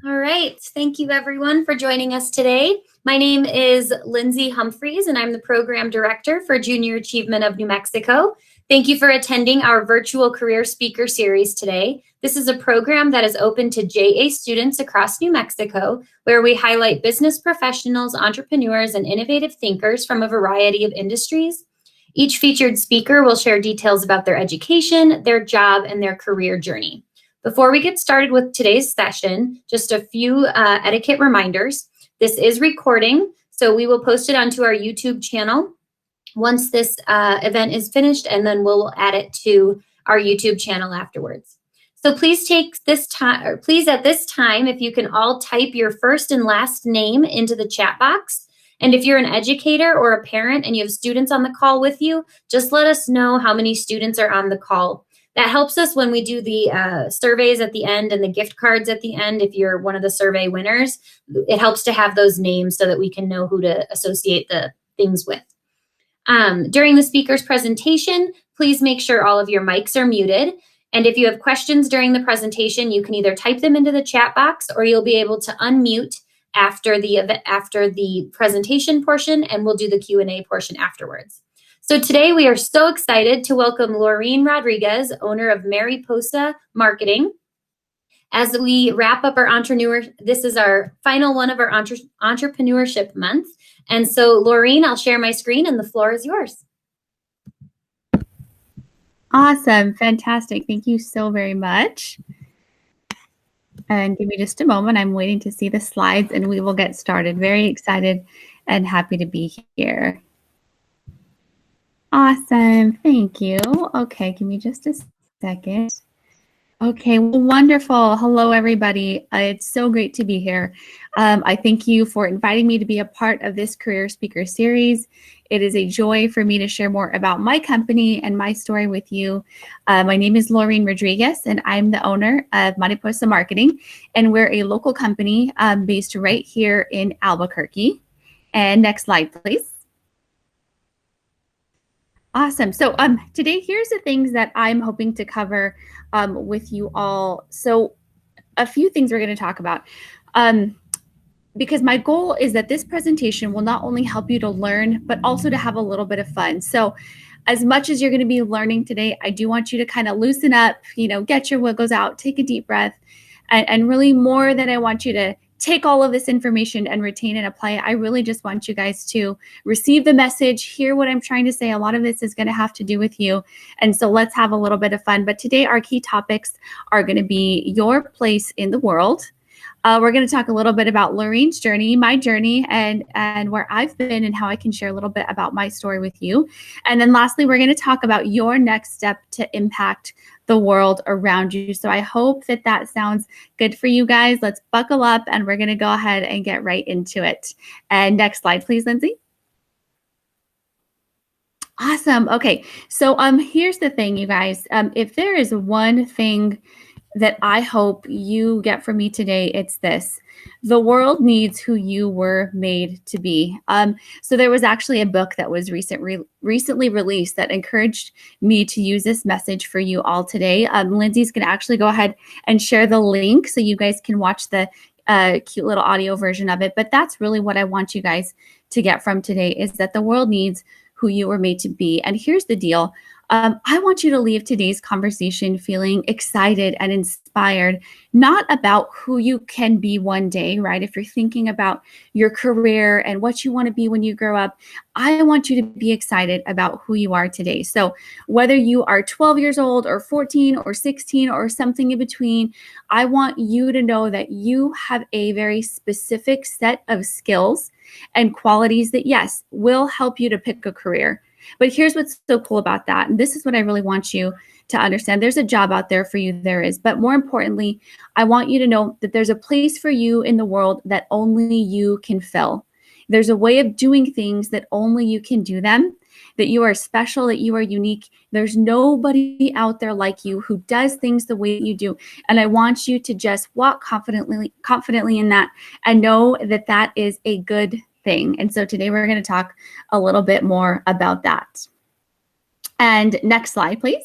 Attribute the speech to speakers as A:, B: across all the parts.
A: All right. Thank you, everyone, for joining us today. My name is Lindsay Humphreys, and I'm the Program Director for Junior Achievement of New Mexico. Thank you for attending our virtual career speaker series today. This is a program that is open to JA students across New Mexico, where we highlight business professionals, entrepreneurs, and innovative thinkers from a variety of industries. Each featured speaker will share details about their education, their job, and their career journey. Before we get started with today's session, just a few etiquette reminders. This is recording, so we will post it onto our YouTube channel once this event is finished, and then we'll add it to our YouTube channel afterwards. So please take this time, or please at this time, if you can all type your first and last name into the chat box. And if you're an educator or a parent and you have students on the call with you, just let us know how many students are on the call. That helps us when we do the surveys at the end and the gift cards at the end. If you're one of the survey winners, it helps to have those names so that we can know who to associate the things with. During the speaker's presentation, please make sure all of your mics are muted. And if you have questions during the presentation, you can either type them into the chat box or you'll be able to unmute after the presentation portion, and we'll do the Q&A portion afterwards. So today we are so excited to welcome Laurene Rodriguez, owner of Mariposa Marketing. As we wrap up this is our final one of our entrepreneurship month. And so Laurene, I'll share my screen and the floor is yours.
B: Awesome, fantastic. Thank you so very much. And give me just a moment. I'm waiting to see the slides and we will get started. Very excited and happy to be here. Awesome, thank you. Okay, give me just a second. Okay, well, wonderful. Hello, everybody. It's so great to be here. I thank you for inviting me to be a part of this career speaker series. It is a joy for me to share more about my company and my story with you. My name is Laurene Rodriguez, and I'm the owner of Mariposa Marketing, and we're a local company based right here in Albuquerque. And next slide, please. Awesome. So today, here's the things that I'm hoping to cover with you all. So a few things we're going to talk about because my goal is that this presentation will not only help you to learn, but also to have a little bit of fun. So as much as you're going to be learning today, I do want you to kind of loosen up, get your wiggles out, take a deep breath, and really more than I want you to take all of this information and retain and apply it. I really just want you guys to receive the message, hear what I'm trying to say. A lot of this is going to have to do with you. And so let's have a little bit of fun. But today our key topics are going to be your place in the world. We're going to talk a little bit about Laurene's journey, my journey, and where I've been and how I can share a little bit about my story with you. And then lastly, we're going to talk about your next step to impact the world around you. So I hope that that sounds good for you guys. Let's buckle up and we're going to go ahead and get right into it. And next slide, please, Lindsay. Awesome. Okay. So here's the thing, you guys. If there is one thing that I hope you get from me today, it's this: the world needs who you were made to be. So there was actually a book that was recently released that encouraged me to use this message for you all today. Lindsay's going to actually go ahead and share the link so you guys can watch the cute little audio version of it. But that's really what I want you guys to get from today, is that the world needs who you were made to be. And here's the deal. I want you to leave today's conversation feeling excited and inspired, not about who you can be one day, right? If you're thinking about your career and what you want to be when you grow up, I want you to be excited about who you are today. So whether you are 12 years old or 14 or 16 or something in between, I want you to know that you have a very specific set of skills and qualities that, yes, will help you to pick a career. But here's what's so cool about that. And this is what I really want you to understand. There's a job out there for you, there is. But more importantly, I want you to know that there's a place for you in the world that only you can fill. There's a way of doing things that only you can do them, that you are special, that you are unique. There's nobody out there like you who does things the way that you do. And I want you to just walk confidently in that and know that that is a good thing. And so today we're going to talk a little bit more about that. And next slide, please.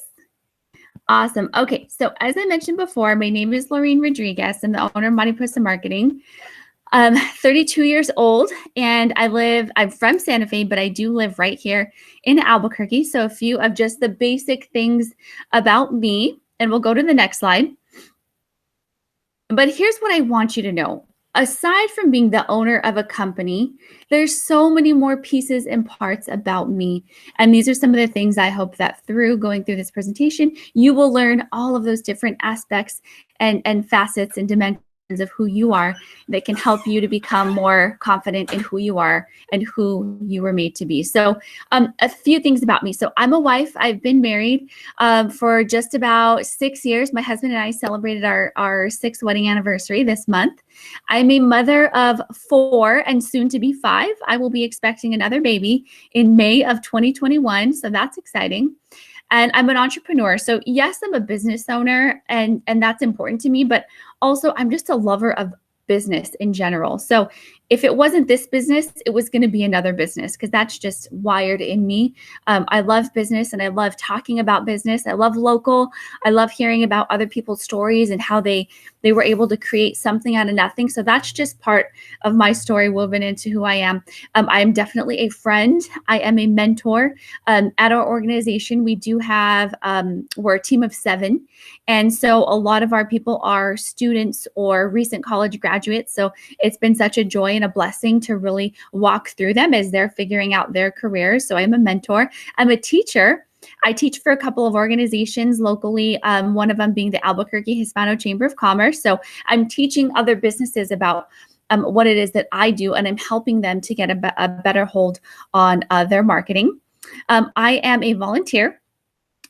B: Awesome. Okay, so as I mentioned before, my name is Laurene Rodriguez. I'm the owner of Mariposa Marketing. I'm 32 years old, and I'm from Santa Fe, but I do live right here in Albuquerque. So a few of just the basic things about me, and we'll go to the next slide. But here's what I want you to know. Aside from being the owner of a company, there's so many more pieces and parts about me. And these are some of the things I hope that through going through this presentation, you will learn all of those different aspects and facets and dimensions of who you are that can help you to become more confident in who you are and who you were made to be. So a few things about me. So I'm a wife. I've been married for just about 6 years. My husband and I celebrated our sixth wedding anniversary this month. I'm a mother of 4 and soon to be 5. I will be expecting another baby in May of 2021. So that's exciting. And I'm an entrepreneur. So yes, I'm a business owner and that's important to me, but also I'm just a lover of business in general. So if it wasn't this business, it was going to be another business because that's just wired in me. I love business and I love talking about business. I love local. I love hearing about other people's stories and how they were able to create something out of nothing. So that's just part of my story woven into who I am. I am definitely a friend. I am a mentor. At our organization, we do have, we're a team of 7. And so a lot of our people are students or recent college graduates. So it's been such a joy and a blessing to really walk through them as they're figuring out their careers. So I'm a mentor. I'm a teacher. I teach for a couple of organizations locally, one of them being the Albuquerque Hispano Chamber of Commerce. So I'm teaching other businesses about what it is that I do, and I'm helping them to get a better hold on their marketing. I am a volunteer.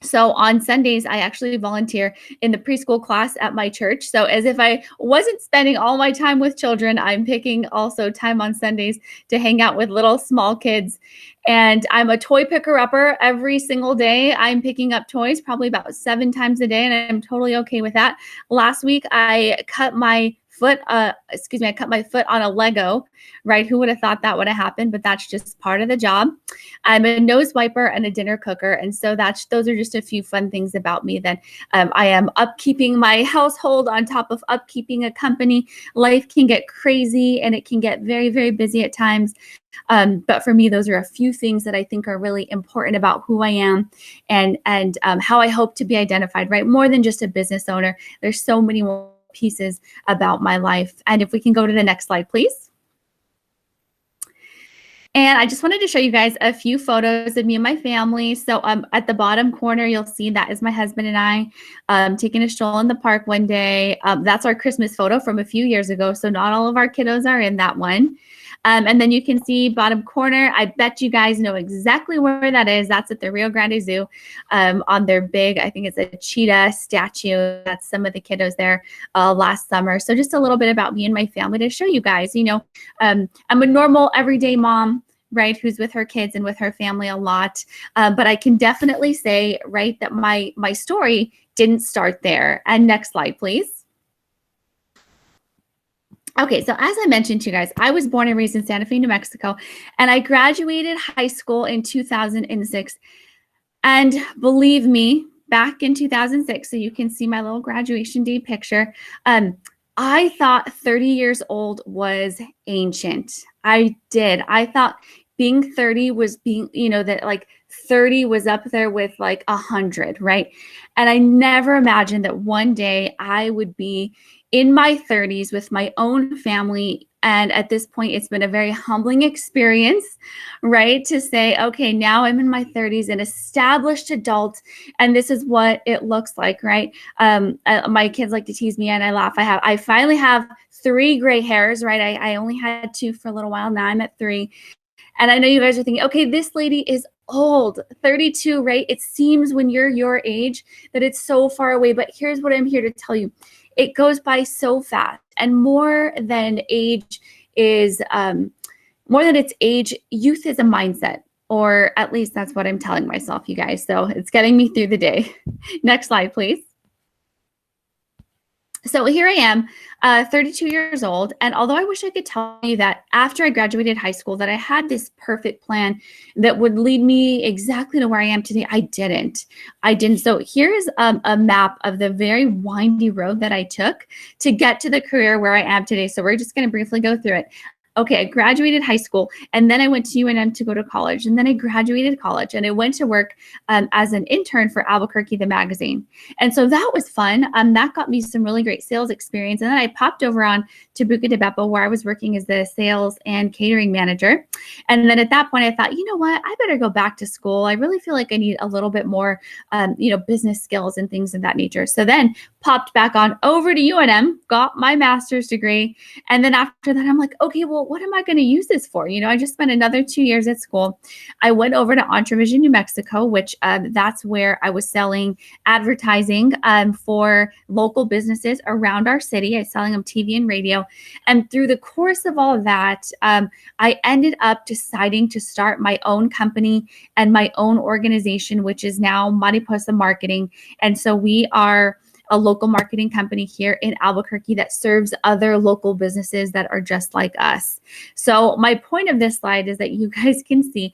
B: So on Sundays, I actually volunteer in the preschool class at my church. So as if I wasn't spending all my time with children, I'm picking also time on Sundays to hang out with little small kids. And I'm a toy picker-upper every single day. I'm picking up toys probably about 7 times a day, and I'm totally okay with that. Last week, I cut my foot on a Lego, right? Who would have thought that would have happened? But that's just part of the job. I'm a nose wiper and a dinner cooker. And so those are just a few fun things about me. That I am upkeeping my household on top of upkeeping a company. Life can get crazy and it can get very, very busy at times. But for me, those are a few things that I think are really important about who I am and how I hope to be identified, right? More than just a business owner. There's so many more pieces about my life. And if we can go to the next slide, please. And I just wanted to show you guys a few photos of me and my family. So at the bottom corner, you'll see that is my husband and I taking a stroll in the park one day. That's our Christmas photo from a few years ago. So not all of our kiddos are in that one. And then you can see bottom corner. I bet you guys know exactly where that is. That's at the Rio Grande Zoo on their big, I think it's a cheetah statue. That's some of the kiddos there last summer. So just a little bit about me and my family to show you guys, I'm a normal everyday mom, right, who's with her kids and with her family a lot. But I can definitely say, right, that my story didn't start there. And next slide, please. Okay, so as I mentioned to you guys, I was born and raised in Santa Fe, New Mexico, and I graduated high school in 2006. And believe me, back in 2006, so you can see my little graduation day picture, I thought 30 years old was ancient. I did. I thought being 30 was being, that like 30 was up there with like 100, right? And I never imagined that one day I would be in my 30s with my own family. And at this point, it's been a very humbling experience, right? To say, okay, now I'm in my 30s, an established adult, and this is what it looks like, right? My kids like to tease me and I laugh. I finally have 3 gray hairs, right? I only had 2 for a little while. Now I'm at 3. And I know you guys are thinking, okay, this lady is old, 32, right? It seems when you're your age that it's so far away, but here's what I'm here to tell you. It goes by so fast, and more than age is, more than its age, youth is a mindset, or at least that's what I'm telling myself, you guys. So it's getting me through the day. Next slide, please. So here I am, 32 years old. And although I wish I could tell you that after I graduated high school, that I had this perfect plan that would lead me exactly to where I am today, I didn't. So here is a map of the very windy road that I took to get to the career where I am today. So we're just going to briefly go through it. Okay, I graduated high school, and then I went to UNM to go to college, and then I graduated college, and I went to work as an intern for Albuquerque, the magazine. And so that was fun. That got me some really great sales experience. And then I popped over on to Buca de Beppo, where I was working as the sales and catering manager. And then at that point, I thought, you know what? I better go back to school. I really feel like I need a little bit more, business skills and things of that nature. So then popped back on over to UNM, got my master's degree. And then after that, I'm like, okay, well, what am I going to use this for? I just spent another 2 years at school. I went over to Entrevision, New Mexico, which that's where I was selling advertising for local businesses around our city. I was selling them TV and radio. And through the course of all of that, I ended up deciding to start my own company and my own organization, which is now Mariposa Marketing. And so we are a local marketing company here in Albuquerque that serves other local businesses that are just like us. So my point of this slide is that you guys can see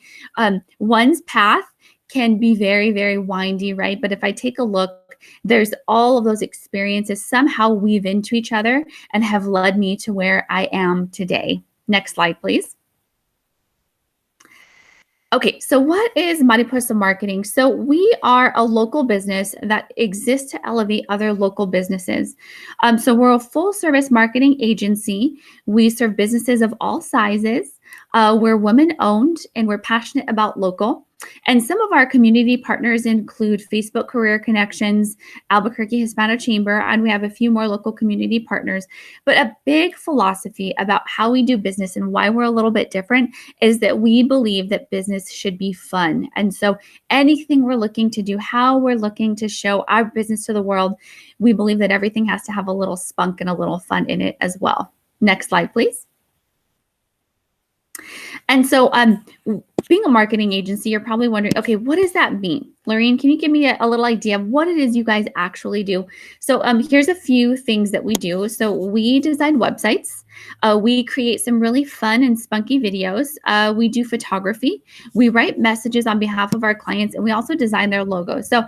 B: one's path can be very, very windy, right? But if I take a look, there's all of those experiences somehow weave into each other and have led me to where I am today. Next slide, please. Okay, so what is Mariposa Marketing? So we are a local business that exists to elevate other local businesses. So we're a full service marketing agency. We serve businesses of all sizes. We're women owned and we're passionate about local. And some of our community partners include Facebook Career Connections, Albuquerque Hispano Chamber, and we have a few more local community partners. But a big philosophy about how we do business and why we're a little bit different is that we believe that business should be fun. And so anything we're looking to do, how we're looking to show our business to the world, we believe that everything has to have a little spunk and a little fun in it as well. Next slide, please. And so being a marketing agency, you're probably wondering, okay, what does that mean? Laurene, can you give me a little idea of what it is you guys actually do? So here's a few things that we do. So we design websites. We create some really fun and spunky videos. We do photography. We write messages on behalf of our clients, and we also design their logos. So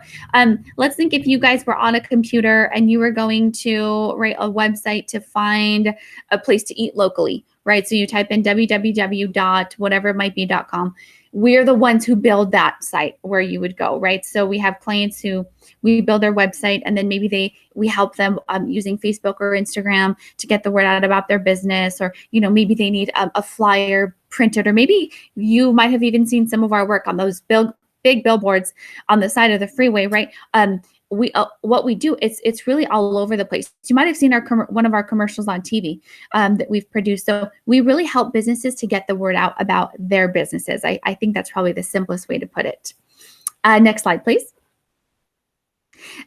B: let's think if you guys were on a computer and you were going to write a website to find a place to eat locally, right? So you type in www.whatever-it-might-be.com. We're the ones who build that site where you would go, right? So we have clients who we build their website, and then maybe we help them using Facebook or Instagram to get the word out about their business, or maybe they need a flyer printed, or maybe you might have even seen some of our work on those big billboards on the side of the freeway, right? What we do, it's really all over the place. You might have seen one of our commercials on TV that we've produced. So we really help businesses to get the word out about their businesses. I think that's probably the simplest way to put it. Next slide, please.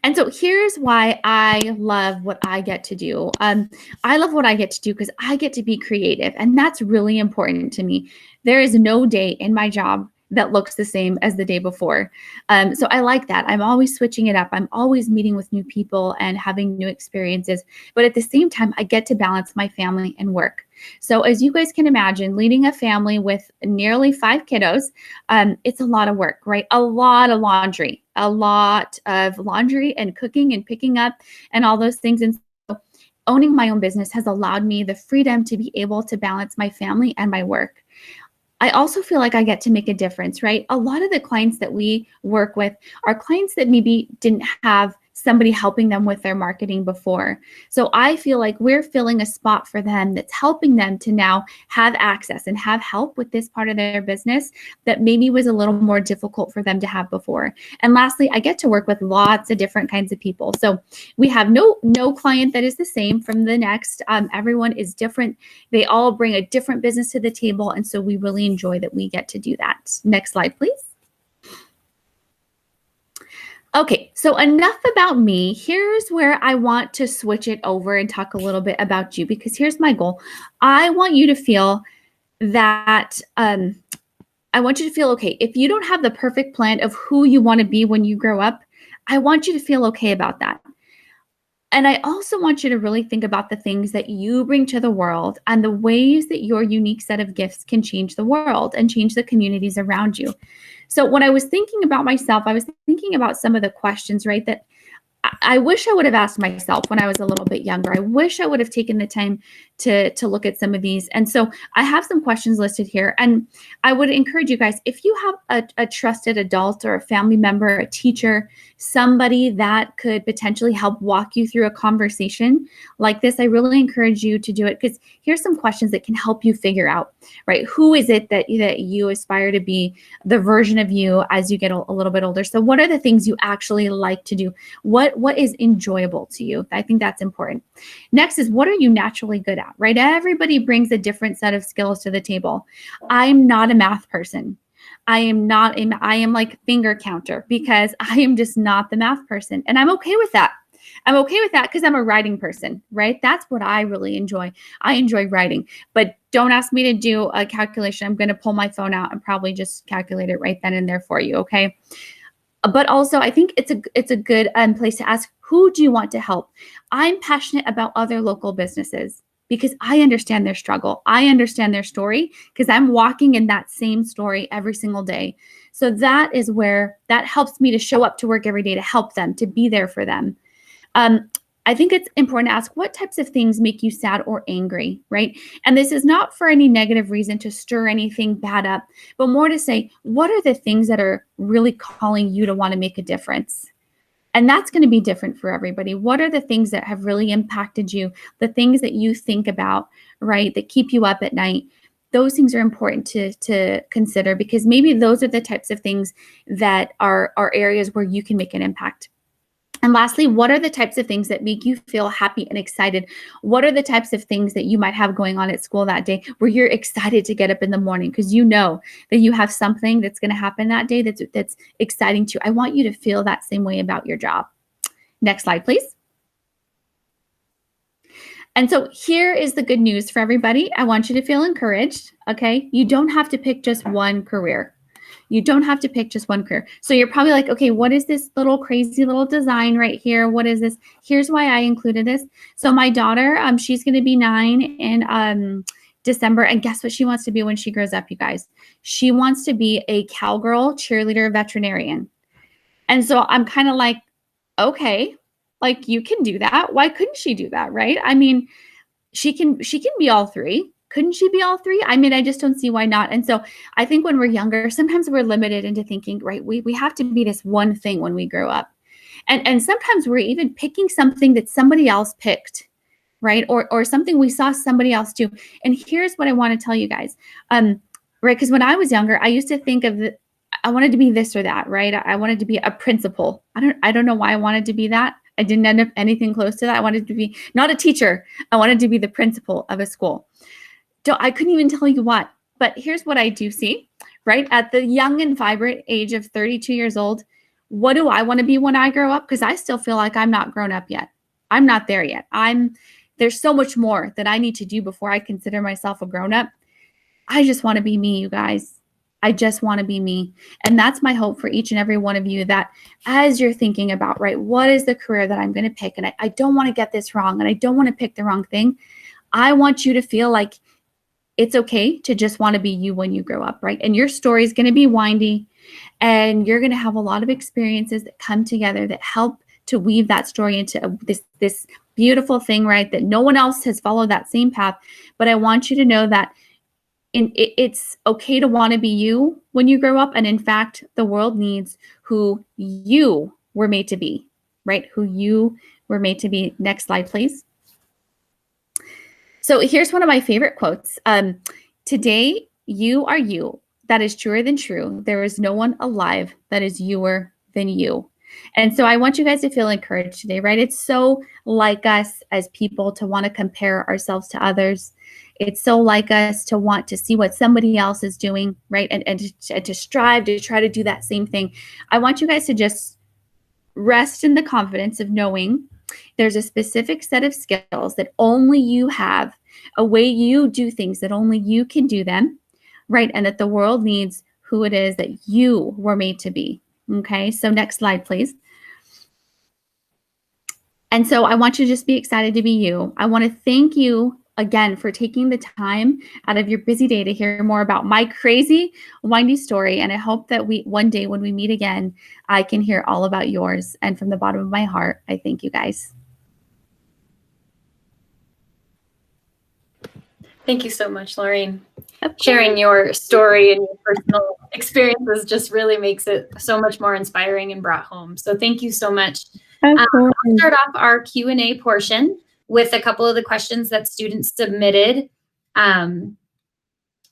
B: And so here's why I love what I get to do. I love what I get to do because I get to be creative, and that's really important to me. There is no day in my job that looks the same as the day before. So I like that. I'm always switching it up. I'm always meeting with new people and having new experiences. But at the same time, I get to balance my family and work. So as you guys can imagine, leading a family with nearly 5 kiddos, it's a lot of work, right? A lot of laundry and cooking and picking up and all those things. And so owning my own business has allowed me the freedom to be able to balance my family and my work. I also feel like I get to make a difference, right? A lot of the clients that we work with are clients that maybe didn't have somebody helping them with their marketing before. So I feel like we're filling a spot for them that's helping them to now have access and have help with this part of their business that maybe was a little more difficult for them to have before. And lastly, I get to work with lots of different kinds of people. So we have no client that is the same from the next. Everyone is different. They all bring a different business to the table. And so we really enjoy that we get to do that. Next slide, please. Okay, so enough about me. Here's where I want to switch it over and talk a little bit about you, because here's my goal. I want you to feel that, okay, if you don't have the perfect plan of who you want to be when you grow up, I want you to feel okay about that. And I also want you to really think about the things that you bring to the world and the ways that your unique set of gifts can change the world and change the communities around you. So when I was thinking about myself, I was thinking about some of the questions, right, that I wish I would have asked myself when I was a little bit younger. I wish I would have taken the time to look at some of these. And so I have some questions listed here. And I would encourage you guys, if you have a trusted adult or a family member, a teacher, somebody that could potentially help walk you through a conversation like this, I really encourage you to do it, because here's some questions that can help you figure out, right? Who is it that you aspire to be, the version of you as you get a little bit older? So what are the things you actually like to do? What is enjoyable to you? I think that's important. Next is, what are you naturally good at, right? Everybody brings a different set of skills to the table. I'm not a math person. I am like finger counter, because I am just not the math person. And I'm okay with that. I'm okay with that because I'm a writing person, right? That's what I really enjoy. I enjoy writing, but don't ask me to do a calculation. I'm going to pull my phone out and probably just calculate it right then and there for you. Okay. But also, I think it's a good place to ask, who do you want to help? I'm passionate about other local businesses because I understand their struggle. I understand their story because I'm walking in that same story every single day. So that is where that helps me to show up to work every day, to help them, to be there for them. I think it's important to ask, what types of things make you sad or angry, right? And this is not for any negative reason to stir anything bad up, but more to say, what are the things that are really calling you to want to make a difference? And that's going to be different for everybody. What are the things that have really impacted you? The things that you think about, right, that keep you up at night? Those things are important to consider, because maybe those are the types of things that are areas where you can make an impact. And lastly, what are the types of things that make you feel happy and excited? What are the types of things that you might have going on at school that day where you're excited to get up in the morning because you know that you have something that's going to happen that day that's exciting to you? I want you to feel that same way about your job. Next slide, please. And so here is the good news for everybody. I want you to feel encouraged, okay? You don't have to pick just one career. You don't have to pick just one career. So you're probably like, okay, what is this little crazy little design right here? What is this? Here's why I included this. So my daughter, she's going to be 9 in December. And guess what she wants to be when she grows up, you guys? She wants to be a cowgirl, cheerleader, veterinarian. And so I'm kind of like, okay, like you can do that. Why couldn't she do that, right? I mean, she can be all three. Couldn't she be all three? I mean, I just don't see why not. And so I think when we're younger, sometimes we're limited into thinking, right, we have to be this one thing when we grow up. And sometimes we're even picking something that somebody else picked, right? Or something we saw somebody else do. And here's what I want to tell you guys. Right, because when I was younger, I used to think of I wanted to be this or that, right? I wanted to be a principal. I don't know why I wanted to be that. I didn't end up anything close to that. I wanted to be not a teacher. I wanted to be the principal of a school. I couldn't even tell you what, but here's what I do see, right? At the young and vibrant age of 32 years old, what do I want to be when I grow up? Because I still feel like I'm not grown up yet. I'm not there yet. There's so much more that I need to do before I consider myself a grown up. I just want to be me, you guys. I just want to be me. And that's my hope for each and every one of you, that as you're thinking about, right, what is the career that I'm going to pick? And I don't want to get this wrong, and I don't want to pick the wrong thing. I want you to feel like it's okay to just want to be you when you grow up, right? And your story is going to be windy, and you're going to have a lot of experiences that come together that help to weave that story into this beautiful thing, right? That no one else has followed that same path. But I want you to know that it's okay to want to be you when you grow up. And in fact, the world needs who you were made to be, right? Who you were made to be. Next slide, please. So here's one of my favorite quotes. Today, you are you. That is truer than true. There is no one alive that is youer than you. And so I want you guys to feel encouraged today, right? It's so like us as people to want to compare ourselves to others. It's so like us to want to see what somebody else is doing, right? And to strive to try to do that same thing. I want you guys to just rest in the confidence of knowing there's a specific set of skills that only you have, a way you do things that only you can do them, right? And that the world needs who it is that you were made to be. Okay, so next slide, please. And so I want you to just be excited to be you. I want to thank you again for taking the time out of your busy day to hear more about my crazy, windy story. And I hope that one day when we meet again, I can hear all about yours. And from the bottom of my heart, I thank you guys.
A: Thank you so much, Laurene. Sharing your story and your personal experiences just really makes it so much more inspiring and brought home. So thank you so much. I'll start off our Q&A portion with a couple of the questions that students submitted in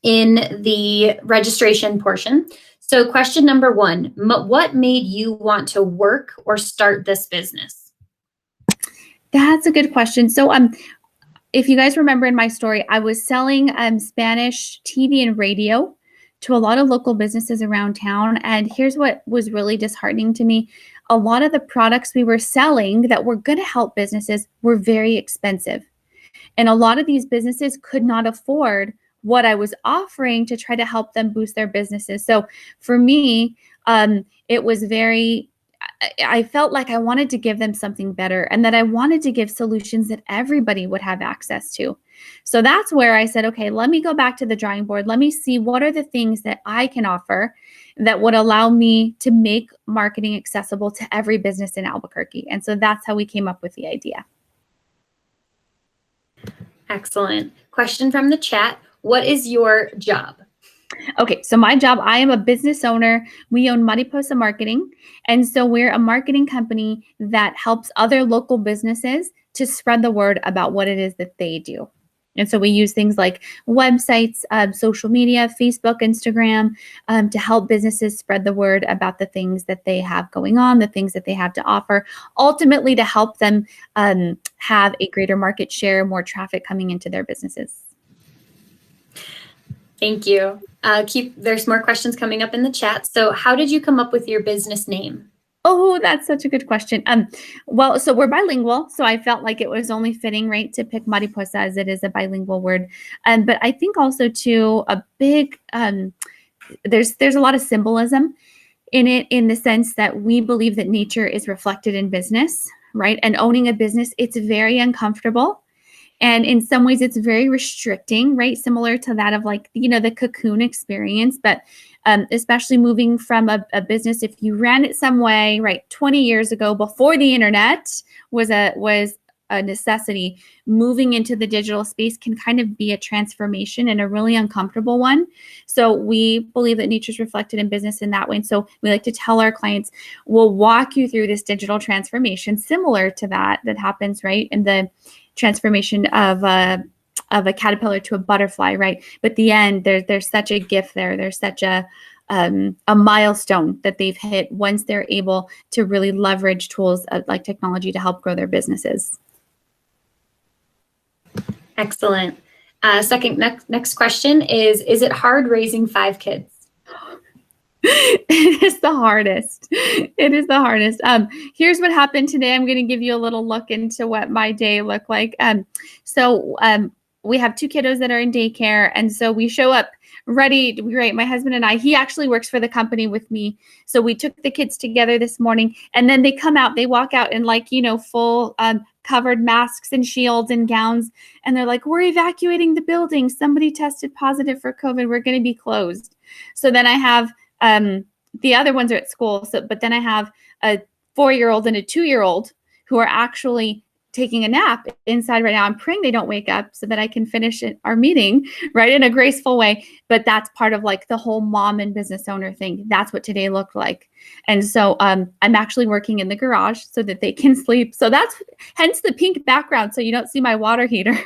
A: the registration portion. So question number 1, what made you want to work or start this business?
B: That's a good question. So if you guys remember in my story, I was selling Spanish TV and radio to a lot of local businesses around town. And here's what was really disheartening to me. A lot of the products we were selling that were going to help businesses were very expensive. And a lot of these businesses could not afford what I was offering to try to help them boost their businesses. So for me, it was I felt like I wanted to give them something better and that I wanted to give solutions that everybody would have access to. So that's where I said, okay, let me go back to the drawing board. Let me see what are the things that I can offer that would allow me to make marketing accessible to every business in Albuquerque. And so that's how we came up with the idea.
A: Excellent. Question from the chat. What is your job?
B: Okay, so my job, I am a business owner. We own Mariposa Marketing. And so we're a marketing company that helps other local businesses to spread the word about what it is that they do. And so we use things like websites, social media, Facebook, Instagram, to help businesses spread the word about the things that they have going on, the things that they have to offer, ultimately to help them have a greater market share, more traffic coming into their businesses.
A: Thank you. There's more questions coming up in the chat. So how did you come up with your business name?
B: Oh, that's such a good question. Well, so we're bilingual, so I felt like it was only fitting, right, to pick Mariposa as it is a bilingual word. But I think also too a big there's a lot of symbolism in it, in the sense that we believe that nature is reflected in business, right? And owning a business, it's very uncomfortable. And in some ways, it's very restricting, right? Similar to that of like, the cocoon experience. But especially moving from a business, if you ran it some way, right, 20 years ago, before the internet was a necessity, moving into the digital space can kind of be a transformation and a really uncomfortable one. So we believe that nature is reflected in business in that way. And so we like to tell our clients, we'll walk you through this digital transformation similar to that happens, right, in the transformation of a caterpillar to a butterfly, right? But at the end, there's such a gift there. There's such a milestone that they've hit once they're able to really leverage tools like technology to help grow their businesses.
A: Excellent. Next question is it hard raising 5 kids?
B: It is the hardest. It is the hardest. Here's what happened today. I'm going to give you a little look into what my day looked like. So we have 2 kiddos that are in daycare. And so we show up ready, right? My husband and I, he actually works for the company with me. So we took the kids together this morning, and then they come out, they walk out in full covered masks and shields and gowns. And they're like, we're evacuating the building. Somebody tested positive for COVID. We're going to be closed. So then I have the other ones are at school. But then I have a 4-year-old and a 2-year-old who are actually taking a nap inside right now. I'm praying they don't wake up so that I can finish our meeting, right, in a graceful way. But that's part of like the whole mom and business owner thing. That's what today looked like. And so I'm actually working in the garage so that they can sleep. So that's hence the pink background. So you don't see my water heater.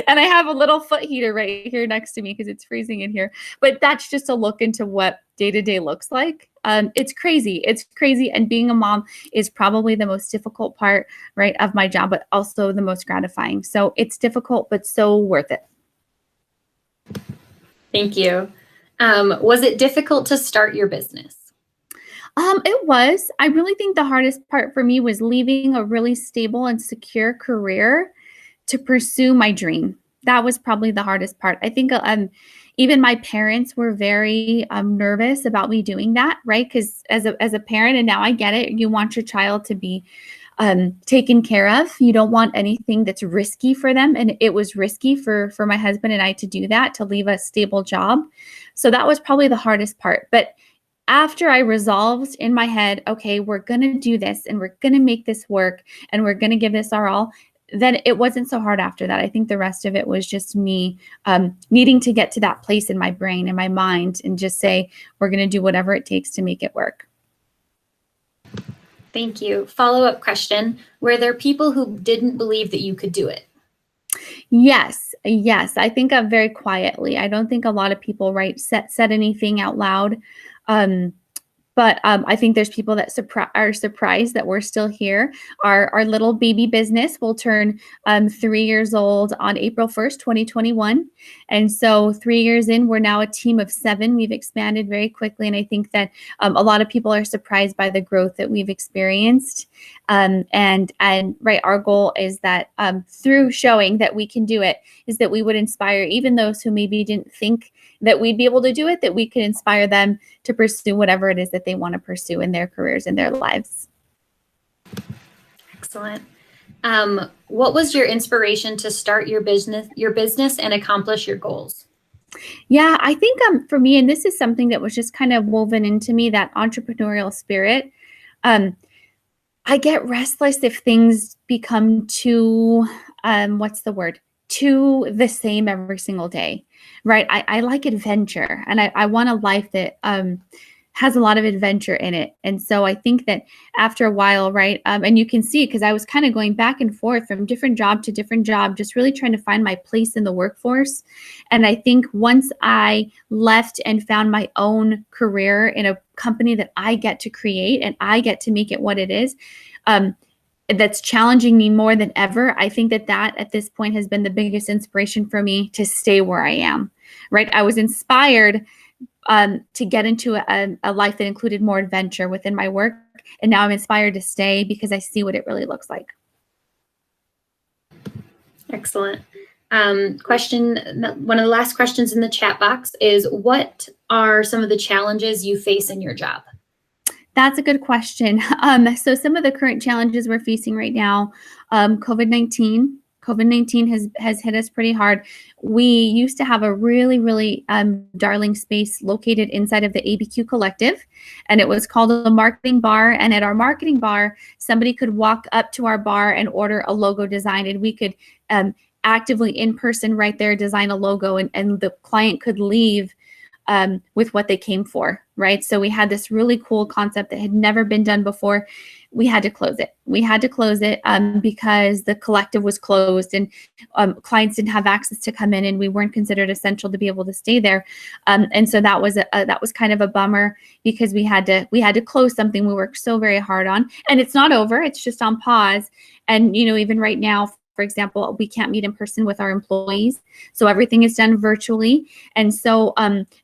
B: And I have a little foot heater right here next to me because it's freezing in here. But that's just a look into what day-to-day looks like. It's crazy. It's crazy. And being a mom is probably the most difficult part, right, of my job, but also the most gratifying. So it's difficult, but so worth it.
A: Thank you. Was it difficult to start your business?
B: It was. I really think the hardest part for me was leaving a really stable and secure career to pursue my dream. that was probably the hardest part. I think even my parents were very nervous about me doing that, right? Because as a parent, and now I get it, you want your child to be taken care of. You don't want anything that's risky for them. And it was risky for my husband and I to do that, to leave a stable job. So that was probably the hardest part. But after I resolved in my head, okay, we're going to do this and we're going to make this work and we're going to give this our all, then it wasn't so hard after that. I think the rest of it was just me needing to get to that place in my brain and my mind and just say, we're going to do whatever it takes to make it work.
A: Thank you. Follow-up question. Were there people who didn't believe that you could do it?
B: Yes. I think very quietly. I don't think a lot of people said anything out loud. But I think there's people that are surprised that we're still here. Our little baby business will turn 3 years old on April 1st, 2021. And so 3 years in, we're now a team of 7. We've expanded very quickly. And I think that a lot of people are surprised by the growth that we've experienced. And right, our goal is that through showing that we can do it, is that we would inspire even those who maybe didn't think that we'd be able to do it, that we could inspire them to pursue whatever it is that they want to pursue in their careers and their lives.
A: Excellent. What was your inspiration to start your business and accomplish your goals?
B: Yeah, I think for me, and this is something that was just kind of woven into me, that entrepreneurial spirit. I get restless if things become too, too the same every single day, right? I like adventure, and I want a life that has a lot of adventure in it. And so I think that after a while, right, and you can see, because I was kind of going back and forth from different job to different job, just really trying to find my place in the workforce. And I think once I left and found my own career in a company that I get to create and I get to make it what it is, that's challenging me more than ever. I think that at this point has been the biggest inspiration for me to stay where I am, right? I was inspired to get into a life that included more adventure within my work. And now I'm inspired to stay because I see what it really looks like.
A: Excellent. One of the last questions in the chat box is, what are some of the challenges you face in your job?
B: That's a good question. So some of the current challenges we're facing right now, COVID-19. COVID-19 has hit us pretty hard. We used to have a really, really darling space located inside of the ABQ Collective, and it was called a marketing bar. And at our marketing bar, somebody could walk up to our bar and order a logo design, and we could actively in person right there design a logo, and the client could leave with what they came for, right? So we had this really cool concept that had never been done before. We had to close it. Because the collective was closed and clients didn't have access to come in, and we weren't considered essential to be able to stay there. And so that was kind of a bummer, because we had to close something we worked so very hard on, and it's not over. It's just on pause. And even right now, for example, we can't meet in person with our employees. So everything is done virtually. And so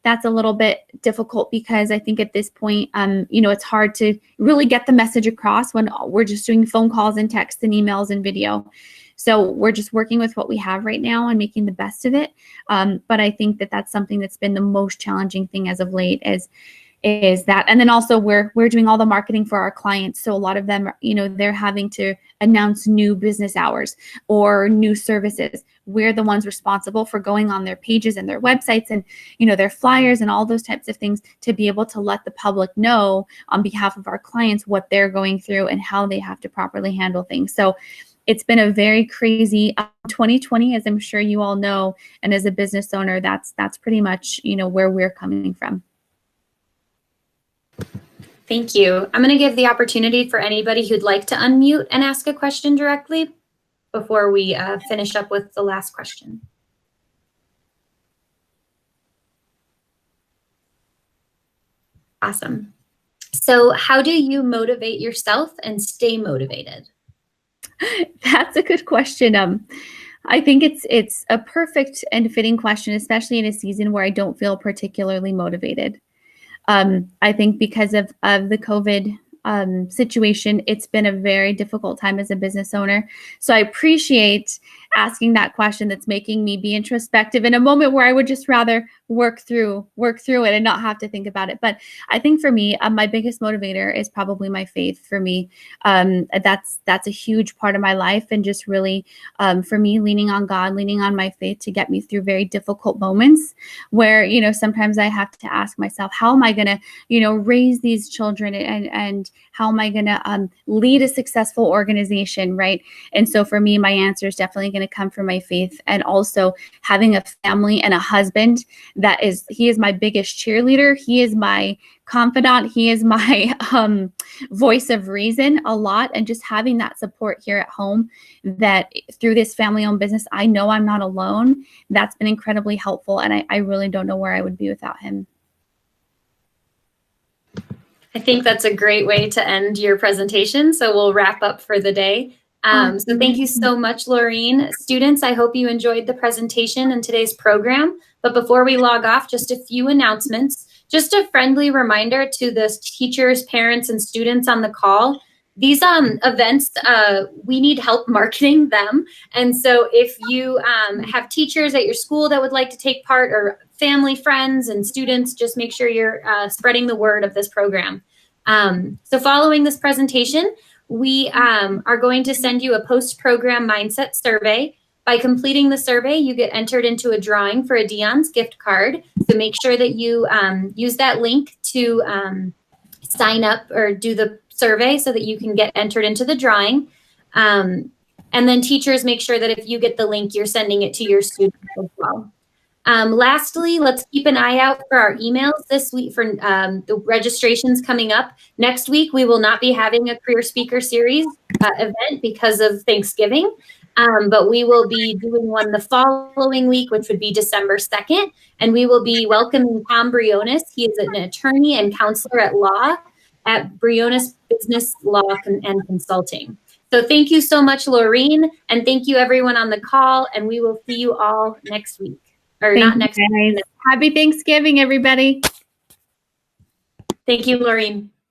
B: that's a little bit difficult, because I think at this point, it's hard to really get the message across when we're just doing phone calls and texts and emails and video. So we're just working with what we have right now and making the best of it. But I think that that's something that's been the most challenging thing as of late is that. And then also we're doing all the marketing for our clients. So a lot of them, they're having to announce new business hours or new services. We're the ones responsible for going on their pages and their websites and, their flyers and all those types of things, to be able to let the public know on behalf of our clients what they're going through and how they have to properly handle things. So it's been a very crazy 2020, as I'm sure you all know. And as a business owner, that's pretty much, where we're coming from.
A: Thank you. I'm going to give the opportunity for anybody who'd like to unmute and ask a question directly before we finish up with the last question. Awesome. So how do you motivate yourself and stay motivated?
B: That's a good question. I think it's a perfect and fitting question, especially in a season where I don't feel particularly motivated. I think because of the COVID situation, it's been a very difficult time as a business owner. So I appreciate asking that question that's making me be introspective in a moment where I would just rather work through it and not have to think about it. But I think for me, my biggest motivator is probably my faith. For me, that's a huge part of my life, and just really, for me, leaning on God, leaning on my faith to get me through very difficult moments where, sometimes I have to ask myself, how am I going to, raise these children, and how am I going to lead a successful organization, right? And so for me, my answer is definitely going to come from my faith, and also having a family and a husband he is my biggest cheerleader. He is my confidant. He is my voice of reason a lot. And just having that support here at home, that through this family-owned business, I know I'm not alone. That's been incredibly helpful. And I really don't know where I would be without him.
A: I think that's a great way to end your presentation. So we'll wrap up for the day. So thank you so much, Laurene. Students, I hope you enjoyed the presentation and today's program. But before we log off, just a few announcements. Just a friendly reminder to the teachers, parents, and students on the call. These events, we need help marketing them. And so if you have teachers at your school that would like to take part, or family, friends, and students, just make sure you're spreading the word of this program. So following this presentation, we are going to send you a post-program mindset survey. By completing the survey, you get entered into a drawing for a Dion's gift card. So make sure that you use that link to sign up or do the survey so that you can get entered into the drawing. And then teachers, make sure that if you get the link, you're sending it to your students as well. Lastly, let's keep an eye out for our emails this week for the registrations coming up. Next week, we will not be having a career speaker series event because of Thanksgiving, but we will be doing one the following week, which would be December 2nd, and we will be welcoming Tom Briones. He is an attorney and counselor at law at Briones Business Law and Consulting. So thank you so much, Laurene, and thank you everyone on the call, and we will see you all next week. Or not next week.
B: Happy Thanksgiving, everybody.
A: Thank you, Laurene.